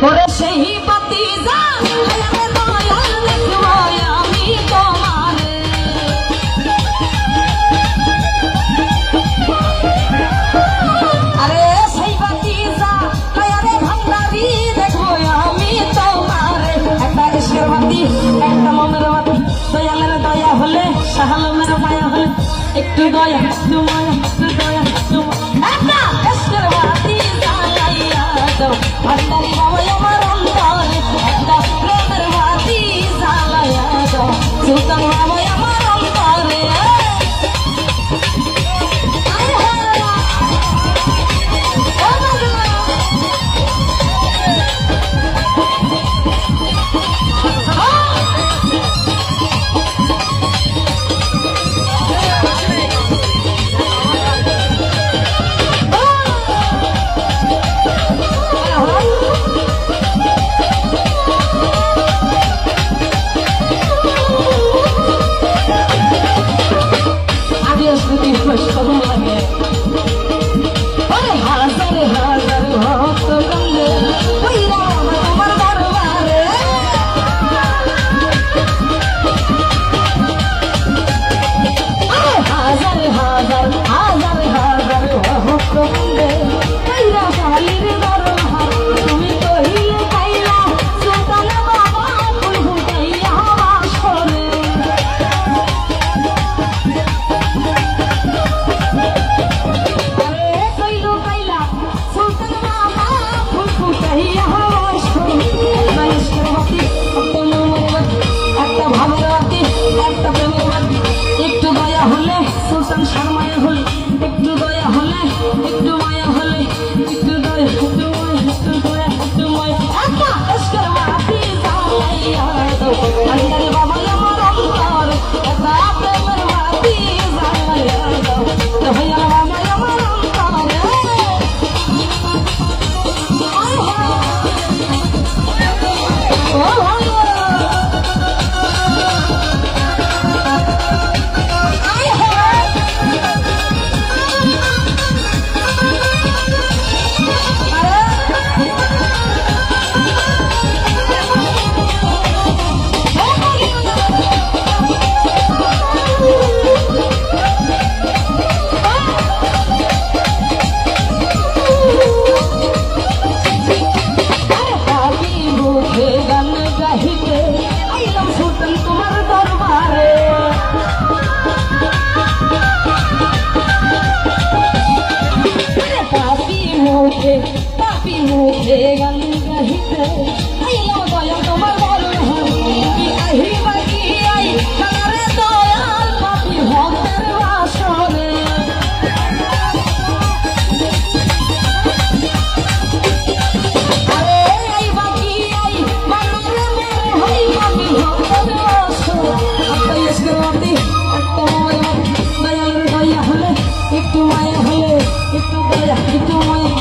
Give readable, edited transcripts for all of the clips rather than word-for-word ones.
করে সেই বাতি জান দয়াল দেখবো আমি তোমারে। আরে সেই বাতি জান দয়ালে ভান্ডারি দেখবো আমি তোমারে। একটা ইশকের বাতি একটা মনের বাতি, দয়ালের দয়া হলে শাহালমের মায়া হলে একটু দয়া একটু মায়া একটু দয়া একটু একটা ইশকের বাতি জ্বালাইয়া দাও ভান্ডারি বাবা আমার অন্তরে। একটা প্রেমের বাতি জ্বালাইয়া দাও সুলতান বাবা আমার অন্তরে। একটু দয়া হলে সুলতান শর্মায় হলে একটু দয়া হলে একটু মায়া হলে একটু দয়া একটু মায়া একটু দয়া একটু মায়া একটা ইশকের বাতি জ্বালাইয়া দাও ভান্ডারি বাবা আমার অন্তর। একটা প্রেমের বাতি জ্বালাইয়া দাও দয়াল বাবা আমার অন্তরে। পাপি মুখে গান গাহিতে আইলাম দয়াল তোমার বরণ কি আহি বাকি আই কারে দয়াল পাপি ভক্তের বাসরে। আরে আই বাকি আই মানরে মরে হই পাপি ভক্তের বাসরে। একটা ইশকের বাতি একটা মায়া দয়ালের দয়া হলে একটু মায়া হলে একটু দয়া একটু মায়া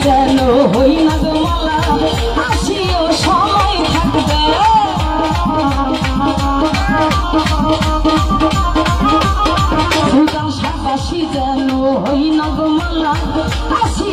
যেন হই না গো মালা আসিও সময় থাকবে। সুলতান সাবাসী যেন হই না গো মালা আসি